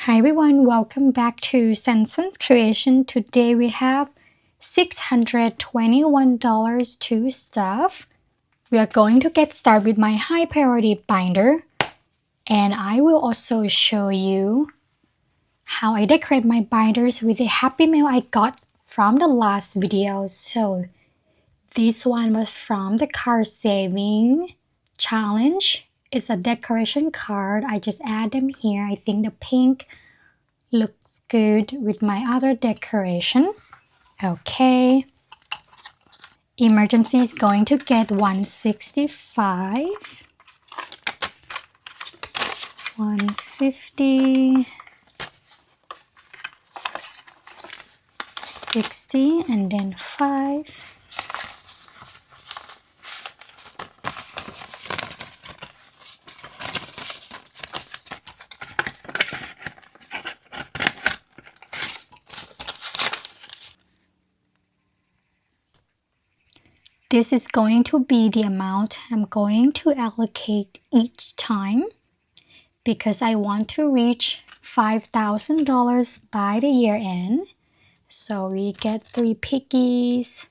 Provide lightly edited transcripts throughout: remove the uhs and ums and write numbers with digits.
Hi everyone, welcome back to Sanson's Creation. Today we have $621 to stuff. We are going to get started with my high priority binder, and I will also show you how I decorate my binders with the Happy Mail I got from the last video. So this one was from the card saving challenge. It's a decoration card. I just add them here. I think the pink looks good with my other decoration. Okay. Emergency is going to get 165, 150, 60, and then 5. This is going to be the amount I'm going to allocate each time because I want to reach $5,000 by the year end. So we get 3 piggies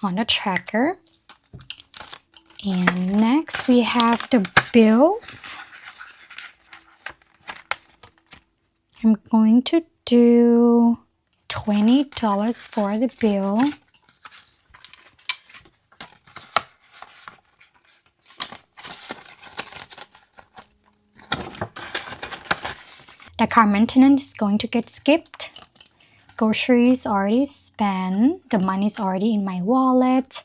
on the tracker. And next we have the bills. I'm going to do $20 for the bill. The car maintenance is going to get skipped. Groceries already spent. The money is already in my wallet.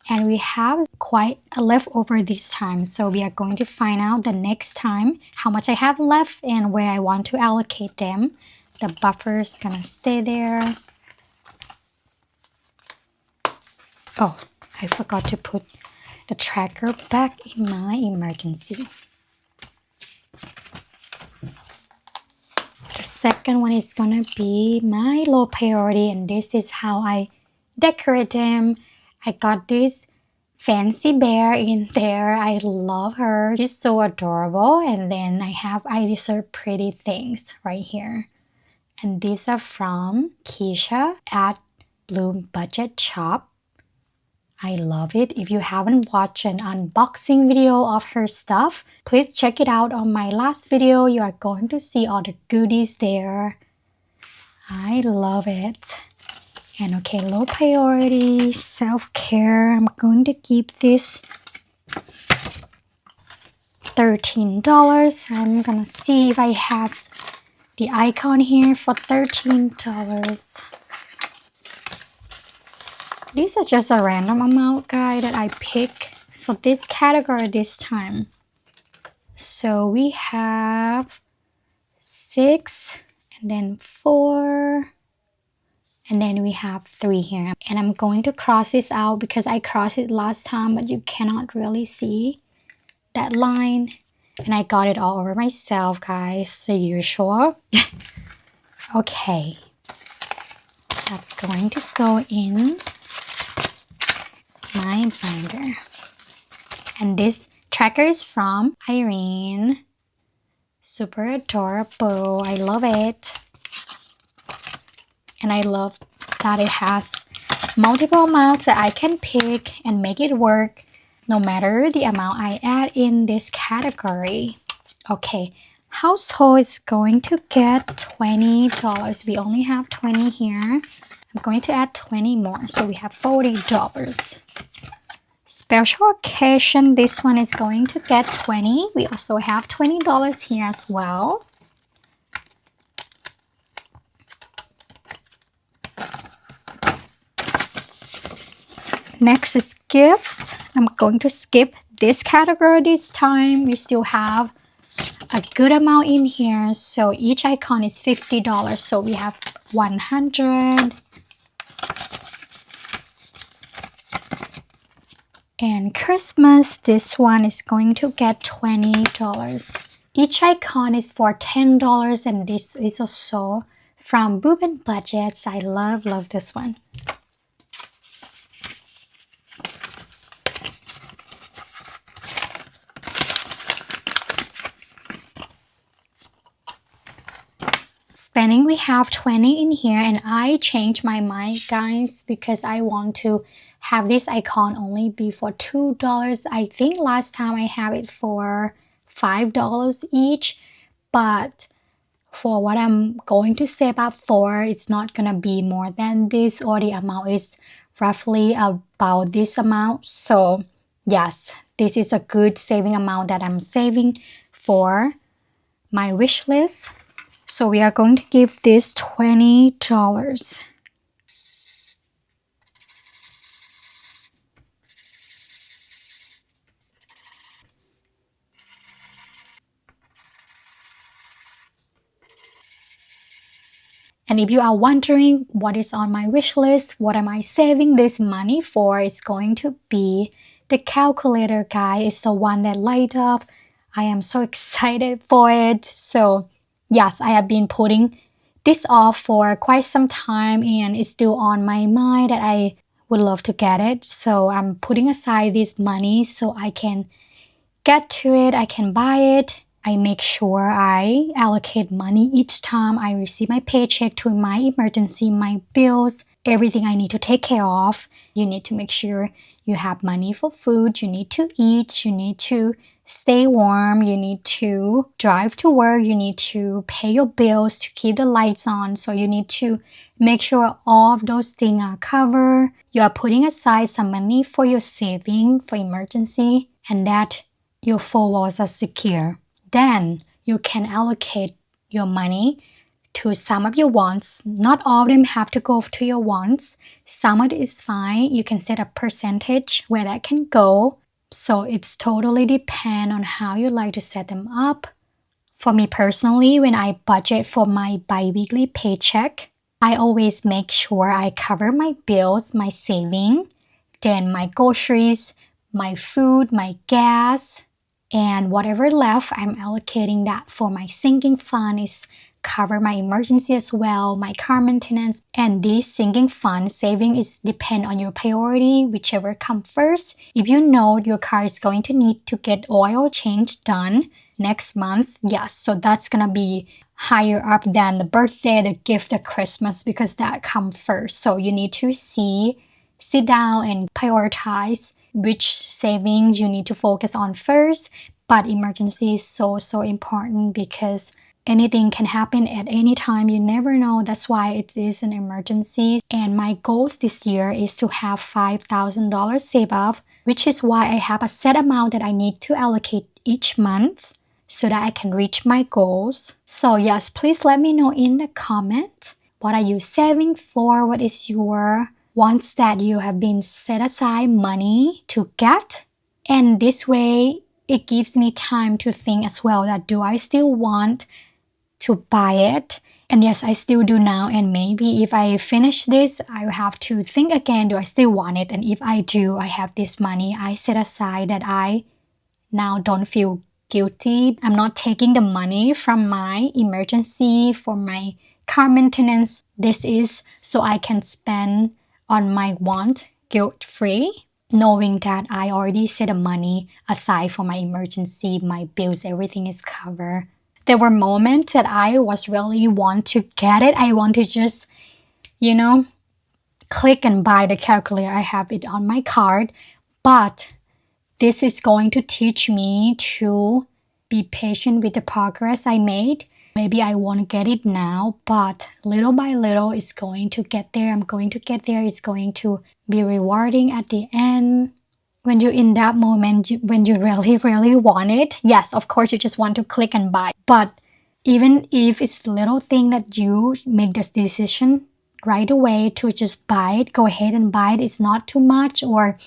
And we have quite a leftover this time. So we are going to find out the next time how much I have left and where I want to allocate them. The buffer is gonna stay there. Oh, I forgot to put the tracker back in my emergency. The second one is gonna be my low priority, and this is how I decorate them. I got this fancy bear in there. I love her. She's so adorable. And then I deserve pretty things right here. And these are from Keisha at Bloom Budget Shop. I love it. If you haven't watched an unboxing video of her stuff, please check it out on my last video. You are going to see all the goodies there. I love it. And okay, low priority, self-care. I'm going to keep this $13. I'm gonna see if I have the icon here for $13. These are just a random amount, guys, that I pick for this category this time. So we have 6, and then 4, and then we have 3 here. And I'm going to cross this out because I crossed it last time, but you cannot really see that line. And I got it all over myself, guys, the usual. Okay. That's going to go in my binder. And this tracker is from Irene. Super adorable. I love it. And I love that it has multiple amounts that I can pick and make it work no matter the amount I add in this category. Okay, household is going to get $20. We only have 20 here. I'm going to add 20 more, so we have $40. Special occasion, this one is going to get 20. We also have $20 here as well. Next is gifts. I'm going to skip this category this time. We still have a good amount in here. So each icon is $50. So we have 100. And Christmas, this one is going to get $20. Each icon is for $10, and this is also from Bloom Budgets. I love this one. spending, we have 20 in here, and I changed my mind, guys, because I want to have this icon only be for $2. I think last time I have it for $5 each, but for what I'm going to save up for, it's not gonna be more than this, or the amount is roughly about this amount. So yes, this is a good saving amount that I'm saving for my wish list. So we are going to give this $20. And if you are wondering what is on my wish list, what am I saving this money for, it's going to be the calculator, guy. It's the one that light up. I am so excited for it. So yes, I have been putting this off for quite some time, and it's still on my mind that I would love to get it. So I'm putting aside this money so I can get to it, I can buy it. I make sure I allocate money each time I receive my paycheck to my emergency, my bills, everything I need to take care of. You need to make sure you have money for food, you need to eat, you need to stay warm, you need to drive to work, you need to pay your bills to keep the lights on. So you need to make sure all of those things are covered. You are putting aside some money for your saving, for emergency, and that your four walls are secure. Then you can allocate your money to some of your wants. Not all of them have to go to your wants. Some of it is fine. You can set a percentage where that can go. So it's totally depend on how you like to set them up. For me personally, when I budget for my bi-weekly paycheck, I always make sure I cover my bills, my saving, then my groceries, my food, my gas, and whatever left, I'm allocating that for my sinking fund, is cover my emergency as well, my car maintenance. And this sinking fund saving is depend on your priority, whichever comes first. If you know your car is going to need to get oil change done next month, yes, so that's gonna be higher up than the birthday, the gift, the Christmas, because that comes first. So you need to sit down and prioritize which savings you need to focus on first. But emergency is so important because anything can happen at any time. You never know. That's why it is an emergency. And my goal this year is to have $5,000 saved up, which is why I have a set amount that I need to allocate each month so that I can reach my goals. So yes, please let me know in the comments, what are you saving for? What is your wants that you have been set aside money to get? And this way, it gives me time to think as well that do I still want to buy it? And yes, I still do now. And maybe if I finish this, I will have to think again, do I still want it? And if I do, I have this money I set aside that I now don't feel guilty. I'm not taking the money from my emergency for my car maintenance. This is so I can spend on my want guilt-free, knowing that I already set the money aside for my emergency, my bills, everything is covered. There were moments that I was really want to get it. I want to just, click and buy the calculator. I have it on my card, but this is going to teach me to be patient with the progress I made. Maybe I won't get it now, but little by little it's going to get there. I'm going to get there. It's going to be rewarding at the end. When you're in that moment, when you really want it, yes, of course you just want to click and buy. But even if it's a little thing that you make this decision right away to just buy it, go ahead and buy it. It's not too much. Or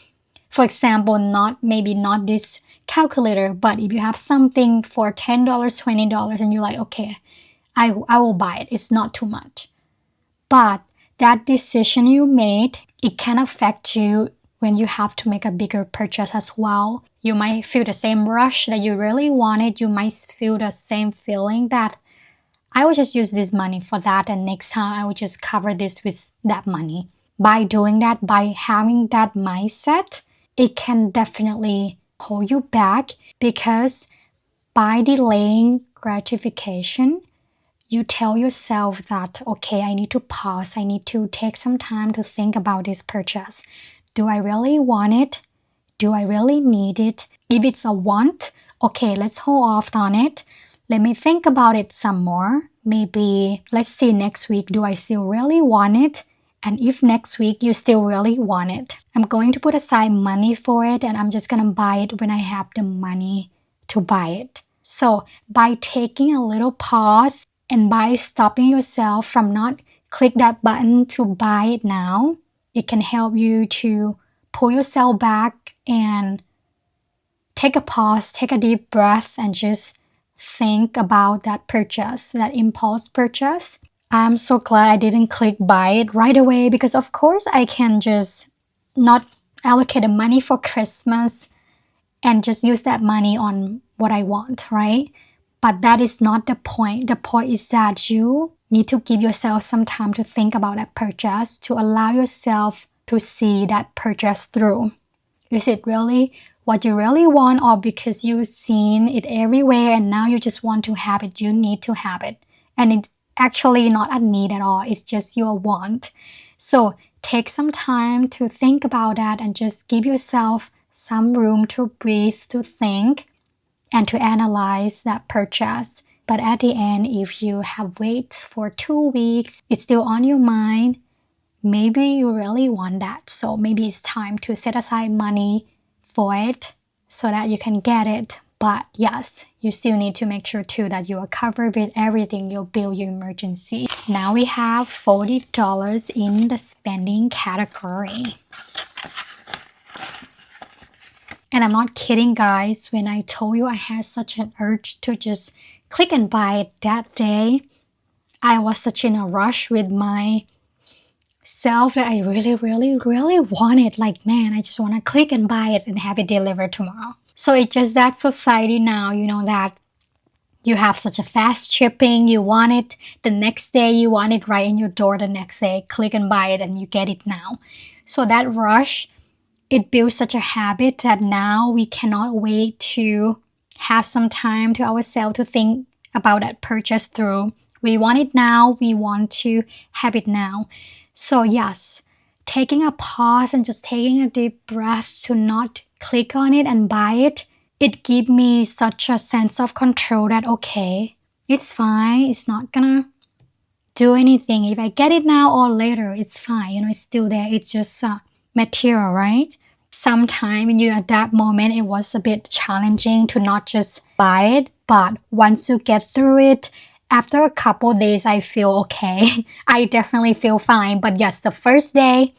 for example, maybe not this calculator, but if you have something for $10, $20 and you're like, okay, I will buy it. It's not too much. But that decision you made, it can affect you when you have to make a bigger purchase as well. You might feel the same rush that you really wanted. You might feel the same feeling that I will just use this money for that, and next time I will just cover this with that money. By doing that, by having that mindset, it can definitely hold you back, because by delaying gratification, you tell yourself that, okay, I need to pause. I need to take some time to think about this purchase. Do I really want it? Do I really need it? If it's a want, okay, let's hold off on it. Let me think about it some more. Maybe let's see next week, do I still really want it? And if next week you still really want it, I'm going to put aside money for it and I'm just gonna buy it when I have the money to buy it. So by taking a little pause and by stopping yourself from not click that button to buy it now, it can help you to pull yourself back and take a pause, take a deep breath, and just think about that purchase, that impulse purchase. I'm so glad I didn't click buy it right away because of course I can just not allocate the money for Christmas and just use that money on what I want, right? But that is not the point. The point is that you need to give yourself some time to think about that purchase, to allow yourself to see that purchase through. Is it really what you really want, or because you've seen it everywhere and now you just want to have it, you need to have it? And it's actually not a need at all, it's just your want. So take some time to think about that and just give yourself some room to breathe, to think, and to analyze that purchase. But at the end, if you have waited for 2 weeks, it's still on your mind, maybe you really want that. So maybe it's time to set aside money for it so that you can get it. But yes, you still need to make sure too that you are covered with everything, your bill, your emergency. Now we have $40 in the spending category. And I'm not kidding, guys, when I told you I had such an urge to just click and buy it that day. I was such in a rush with my self that I really wanted. Like, man, I just want to click and buy it and have it delivered tomorrow. So it's just that society now, you know, that you have such a fast shipping, you want it the next day, you want it right in your door the next day, click and buy it and you get it now. So that rush, it builds such a habit that now we cannot wait to have some time to ourselves to think about that purchase through. We want it now, we want to have it now. So yes, taking a pause and just taking a deep breath to not click on it and buy it, it gives me such a sense of control that, okay, it's fine, it's not gonna do anything. If I get it now or later, it's fine, you know, it's still there, it's just material, right? Sometimes at that moment, it was a bit challenging to not just buy it, but once you get through it, after a couple days, I feel okay. I definitely feel fine. But yes, the first day,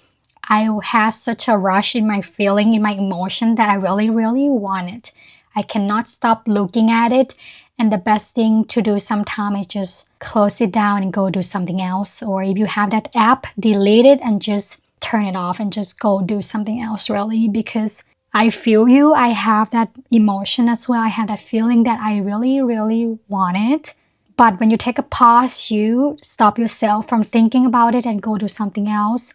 I had such a rush in my feeling, in my emotion that I really want it. I cannot stop looking at it. And the best thing to do sometimes is just close it down and go do something else. Or if you have that app, delete it and just turn it off and just go do something else, really. Because I feel you. I have that emotion as well. I have that feeling that I really want it. But when you take a pause, you stop yourself from thinking about it and go do something else.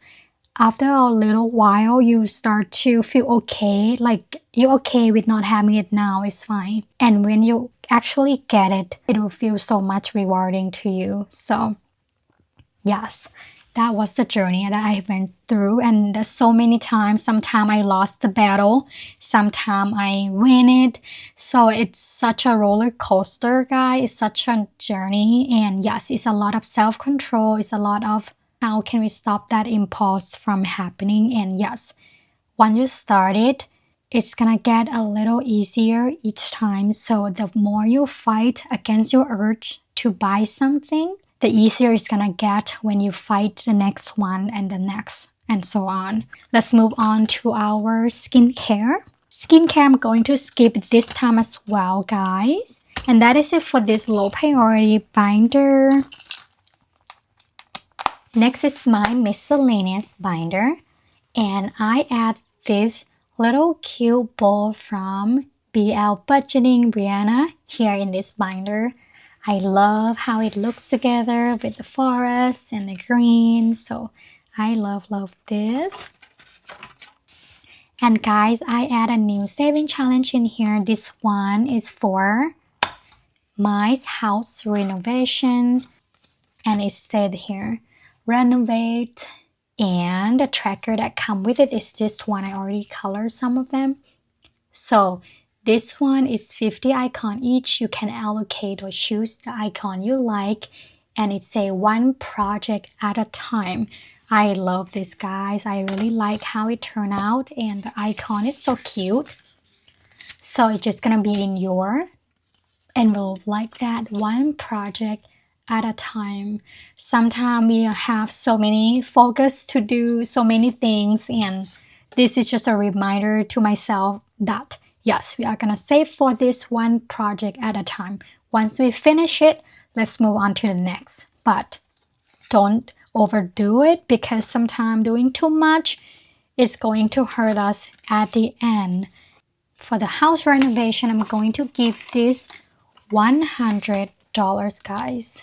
After a little while, you start to feel okay, like you're okay with not having it now, it's fine. And when you actually get it, it will feel so much rewarding to you. So yes, that was the journey that I went through. And there's so many times, sometimes I lost the battle, sometimes I win it. So it's such a roller coaster, guys. It's such a journey. And yes, it's a lot of self-control. It's a lot of how can we stop that impulse from happening. And yes, once you start it, it's gonna get a little easier each time. So the more you fight against your urge to buy something, the easier it's gonna get when you fight the next one and the next and so on. Let's move on to our skincare. Skincare I'm going to skip this time as well, guys. And that is it for this low priority binder. Next is my miscellaneous binder. And I add this little cute bowl from BL Budgeting Brianna here in this binder. I love how it looks together with the forest and the green. So I love this. And guys, I add a new saving challenge in here. This one is for my house renovation. and it said here, renovate. And the tracker that come with it is this one. I already colored some of them. So this one is 50 icon each. You can allocate or choose the icon you like, and it's a one project at a time. I love this, guys. I really like how it turned out, and the icon is so cute. So it's just gonna be in your envelope like that, one project at a time. Sometimes we have so many focus to do so many things, and this is just a reminder to myself that yes, we are gonna save for this one project at a time. Once we finish it, let's move on to the next. But don't overdo it, because sometimes doing too much is going to hurt us at the end. For the house renovation, I'm going to give this $100, guys.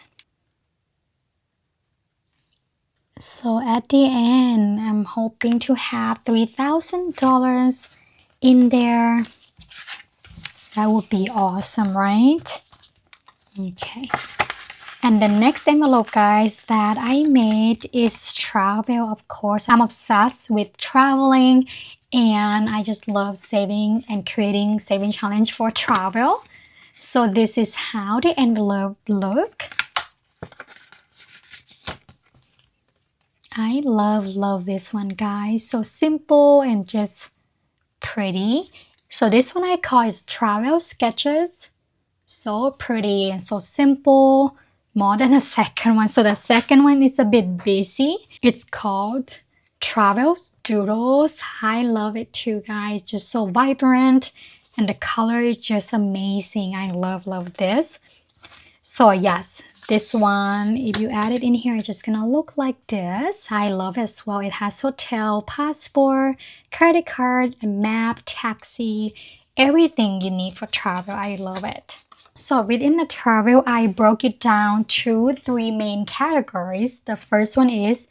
So at the end, I'm hoping to have $3,000 in there. That would be awesome, right? Okay. And the next envelope, guys, that I made is travel, of course. I'm obsessed with traveling, and I just love saving and creating saving challenge for travel. So this is how the envelope look. I love this one, guys. So simple and just pretty. So this one I call is travel sketches. So pretty and so simple, more than the second one. So the second one is a bit busy. It's called Travel Doodles. I love it too, guys. Just so vibrant, and the color is just amazing. I love this. So yes, this one, if you add it in here, it's just gonna look like this. I love it as well. It has hotel, passport, credit card, a map, taxi, everything you need for travel. I love it. So within the travel, I broke it down to 3 main categories. The first one is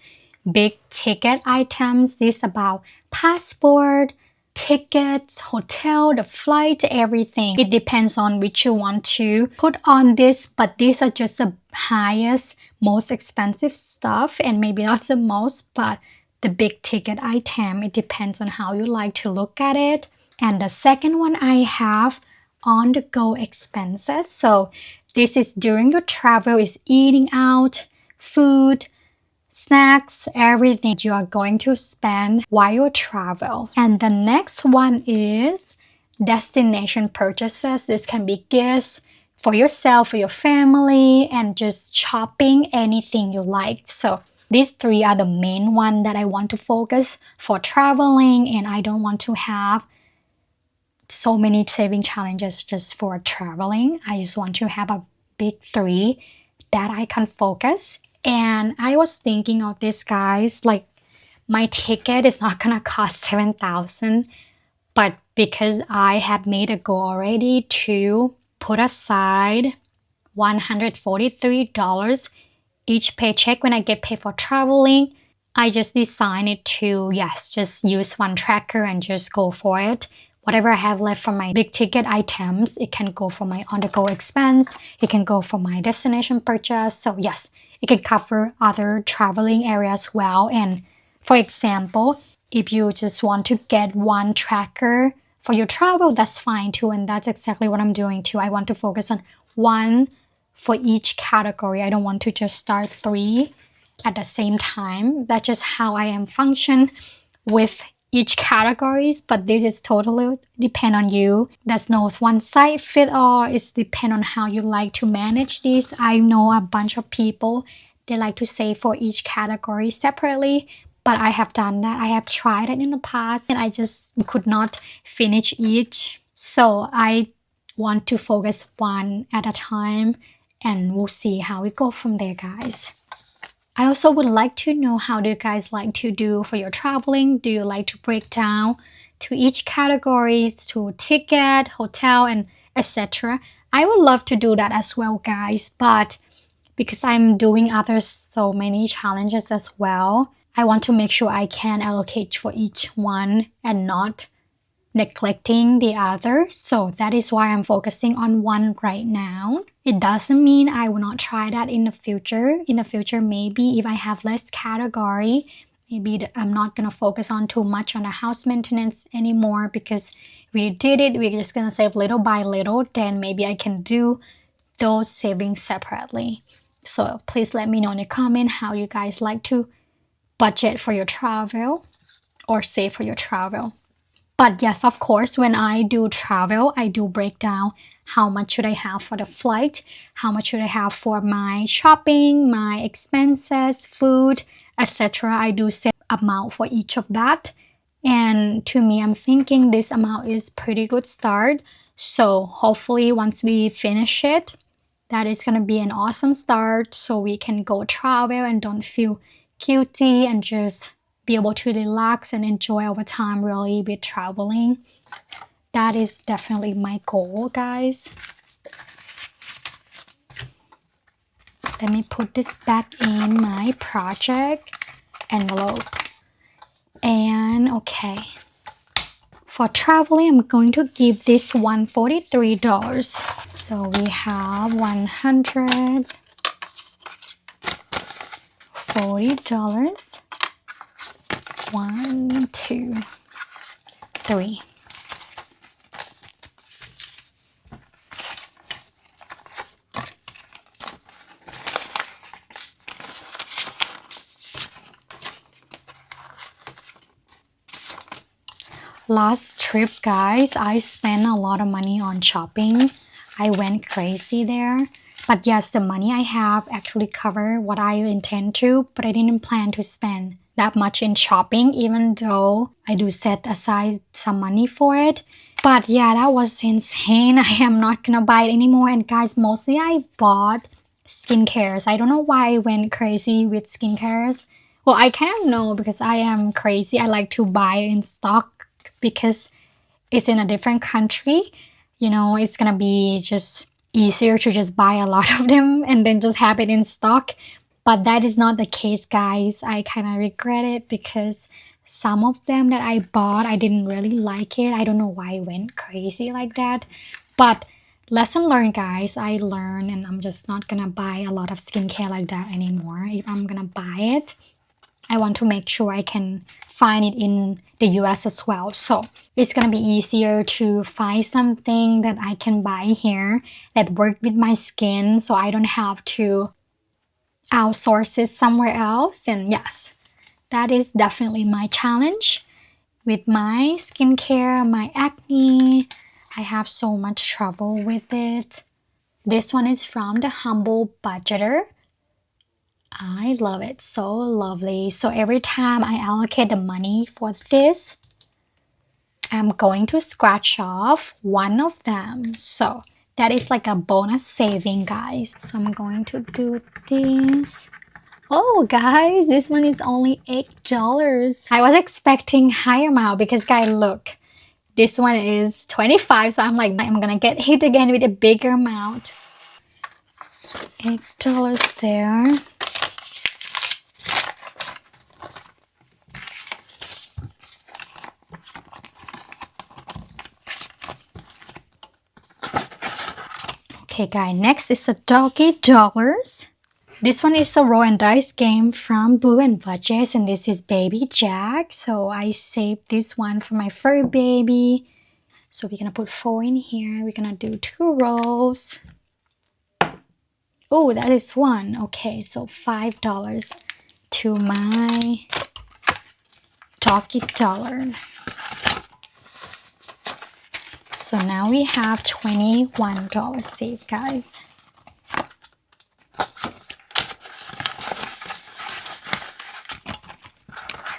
big ticket items. This is about passport, tickets, hotel, the flight, everything. It depends on which you want to put on this, but these are just the highest, most expensive stuff, and maybe not the most, but the big ticket item. It depends on how you like to look at it. And the second one I have on the go expenses. So this is during your travel, is eating out, food, snacks, everything you are going to spend while you travel. And the next one is destination purchases. This can be gifts for yourself, for your family, and just shopping, anything you like. So these 3 are the main one that I want to focus for traveling, and I don't want to have so many saving challenges just for traveling. I just want to have a big 3 that I can focus. And I was thinking of this, guys, like my ticket is not gonna cost $7,000, but because I have made a goal already to put aside $143 each paycheck when I get paid for traveling, I just designed it to, yes, just use one tracker and just go for it. Whatever I have left from my big ticket items, it can go for my on-the-go expense. It can go for my destination purchase. So yes, it can cover other traveling areas well. And for example, if you just want to get one tracker for your travel, that's fine too. And that's exactly what I'm doing too. I want to focus on one for each category. I don't want to just start 3 at the same time. That's just how I am function with each categories, but this is totally depend on you. There's no one size fit all. It's depend on how you like to manage this. I know a bunch of people, they like to save for each category separately, but I have done that. I have tried it in the past, and I just could not finish each. So I want to focus one at a time, and we'll see how we go from there, guys. I also would like to know, how do you guys like to do for your traveling? Do you like to break down to each categories, to ticket, hotel, and etc.? I would love to do that as well, guys, but because I'm doing other so many challenges as well, I want to make sure I can allocate for each one and not neglecting the other. So that is why I'm focusing on one right now. It doesn't mean I will not try that in the future. In the future, maybe if I have less category, maybe I'm not gonna focus on too much on the house maintenance anymore, because we did it. We're just gonna save little by little. Then maybe I can do those savings separately. So please let me know in the comment how you guys like to budget for your travel or save for your travel. But yes, of course, when I do travel, I do break down how much should I have for the flight, how much should I have for my shopping, my expenses, food, etc. I do set amount for each of that. And to me, I'm thinking this amount is pretty good start. So hopefully once we finish it, that is going to be an awesome start, so we can go travel and don't feel guilty and just be able to relax and enjoy our time really with traveling. That is definitely my goal, guys. Let me put this back in my project envelope. And okay, for traveling, I'm going to give this one $43. So we have $140. One, two, three. Last trip, guys, I spent a lot of money on shopping. I went crazy there. But yes, the money I have actually covered what I intend to, but I didn't plan to spend that much in shopping, even though I do set aside some money for it. But yeah, that was insane. I am not gonna buy it anymore. And guys, mostly I bought skincares. I don't know why I went crazy with skincares. Well, I kind of know because I am crazy. I like to buy in stock because it's in a different country. You know, it's gonna be just easier to just buy a lot of them and then just have it in stock. But that is not the case, guys. I kind of regret it because some of them that I bought, I didn't really like it. I don't know why I went crazy like that. But lesson learned, guys. I learned, and I'm just not gonna buy a lot of skincare like that anymore. If I'm gonna buy it, I want to make sure I can find it in the US as well. So it's gonna be easier to find something that I can buy here that work with my skin, so I don't have to outsource it somewhere else. And yes, that is definitely my challenge with my skincare, my acne. I have so much trouble with it. This one is from the Humble Budgeter. I love it, so lovely. So every time I allocate the money for this, I'm going to scratch off one of them. So that is like a bonus saving, guys. So I'm going to do this. Oh, guys, this one is only $8. I was expecting higher amount because, guys, look. This one is 25, so I'm like, I'm gonna get hit again with a bigger amount. $8 there. Okay, guys, next is the Doggy Dollars. This one is a roll and dice game from Boo and Budgets, and this is Baby Jack. So I saved this one for my fur baby. So we're gonna put 4 in here. We're gonna do 2 rolls. Oh, that is 1. Okay, so $5 to my Doggy Dollar. So now we have $21 saved, guys.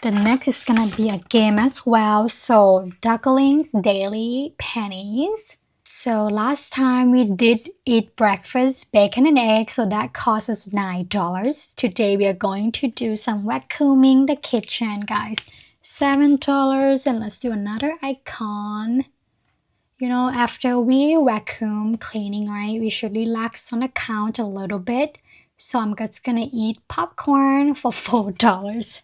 The next is gonna be a game as well. So Ducklings Daily Pennies. So last time we did eat breakfast, bacon and eggs, so that cost us $9. Today we are going to do some vacuuming the kitchen, guys. $7, and let's do another icon. You know, after we vacuum cleaning, right, we should relax on the count a little bit. So I'm just gonna eat popcorn for $4.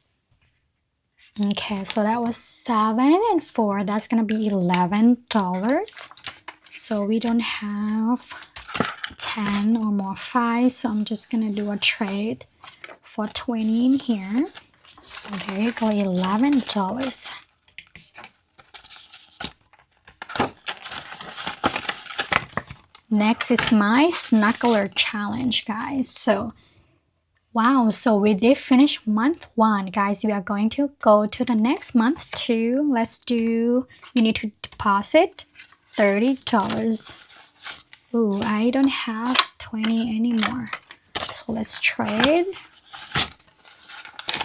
Okay, so that was 7 and 4. That's gonna be $11. So we don't have 10 or more 5, so I'm just gonna do a trade for 20 in here. So there you go, $11. Next is my snuggler challenge, guys. So wow, so we did finish month 1, guys. We are going to go to the next month 2. Let's do, you need to deposit $30. Ooh, I don't have 20 anymore. So let's trade.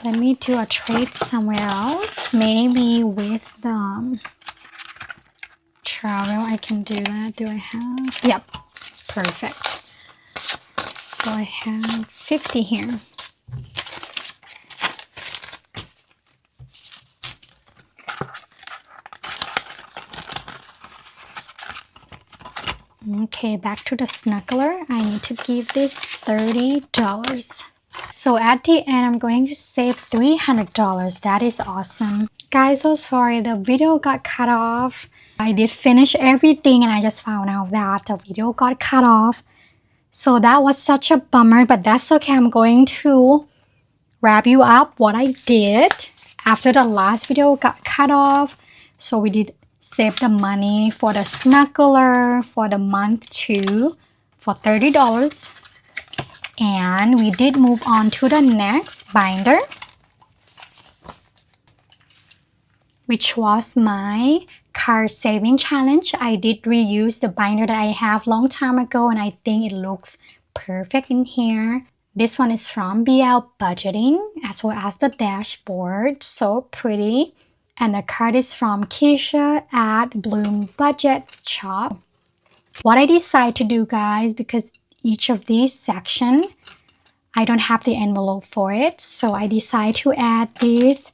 Let me do a trade somewhere else. Maybe with travel, I can do that. Do I have? Yep, perfect. So I have 50 here. Okay, back to the snuggler. I need to give this $30. So at the end, I'm going to save $300. That is awesome. Guys, so sorry, the video got cut off. I did finish everything and I just found out that the video got cut off. So that was such a bummer, but that's okay. I'm going to wrap you up what I did after the last video got cut off. So we did save the money for the snuggler for the month 2 for $30. And we did move on to the next binder, which was my card saving challenge. I did reuse the binder that I have long time ago and I think it looks perfect in here. This one is from BL Budgeting as well as the dashboard. So pretty. And the card is from Keisha at Bloom Budget Shop. What I decided to do, guys, because each of these sections, I don't have the envelope for it. So I decided to add this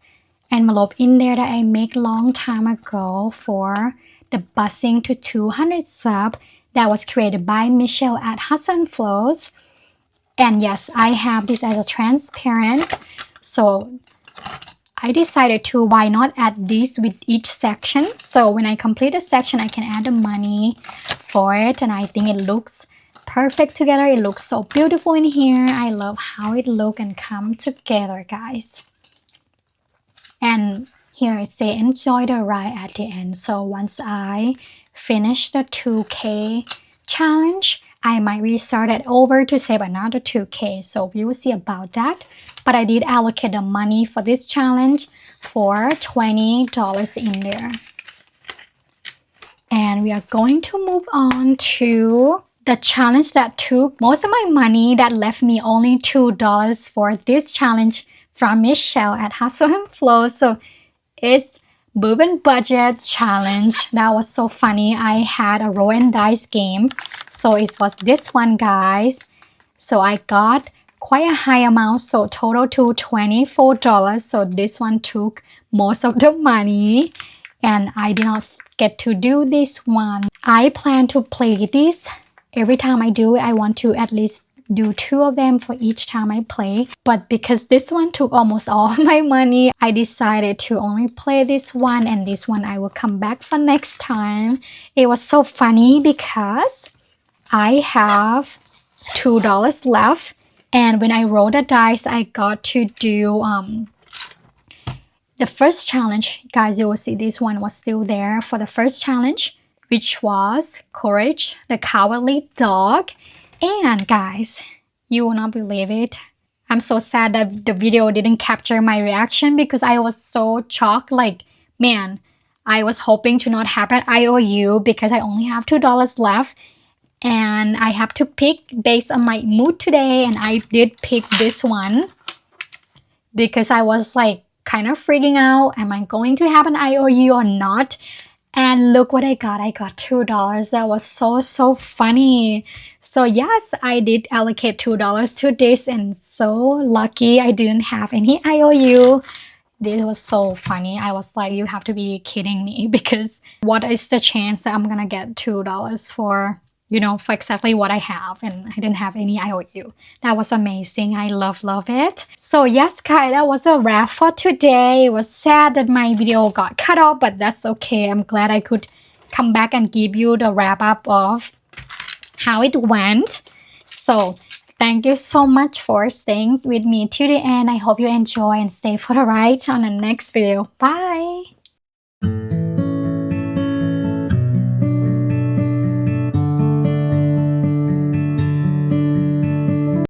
envelope in there that I made long time ago for the busing to 200 sub that was created by Michelle at Hudson Flows. And yes, I have this as a transparent. So I decided to, why not add this with each section. So when I complete a section, I can add the money for it. And I think it looks perfect together. It looks so beautiful in here. I love how it look and come together, guys. And here it say enjoy the ride at the end. So once I finish the 2K challenge, I might restart it over to save another 2K. So we will see about that. But I did allocate the money for this challenge for $20 in there. And we are going to move on to the challenge that took most of my money, that left me only $2 for this challenge from Michelle at Hustle and Flow. So it's Boob and Budget challenge. That was so funny. I had a roll and dice game. So it was this one, guys. So I got quite a high amount. So total to $24. So this one took most of the money. And I did not get to do this one. I plan to play this. Every time I do it, I want to at least do 2 of them for each time I play. But because this one took almost all of my money, I decided to only play this one, and this one I will come back for next time. It was so funny because I have $2 left, and when I rolled the dice, I got to do the first challenge. Guys, you will see this one was still there for the first challenge, which was Courage the Cowardly Dog. And guys, you will not believe it. I'm so sad that the video didn't capture my reaction because I was so shocked. Like, man, I was hoping to not have an IOU because I only have $2 left. And I have to pick based on my mood today. And I did pick this one because I was like kind of freaking out. Am I going to have an IOU or not? And look what I got. I got $2. That was so funny. So yes, I did allocate $2 to this, and so lucky I didn't have any IOU. This was so funny. I was like, you have to be kidding me, because what is the chance that I'm gonna get $2 for, for exactly what I have, and I didn't have any IOU. That was amazing. I love it. So yes, guys, that was a wrap for today. It was sad that my video got cut off, but that's okay. I'm glad I could come back and give you the wrap up of how it went. So thank you so much for staying with me to the end. I hope you enjoy and stay for the ride on the next video. Bye.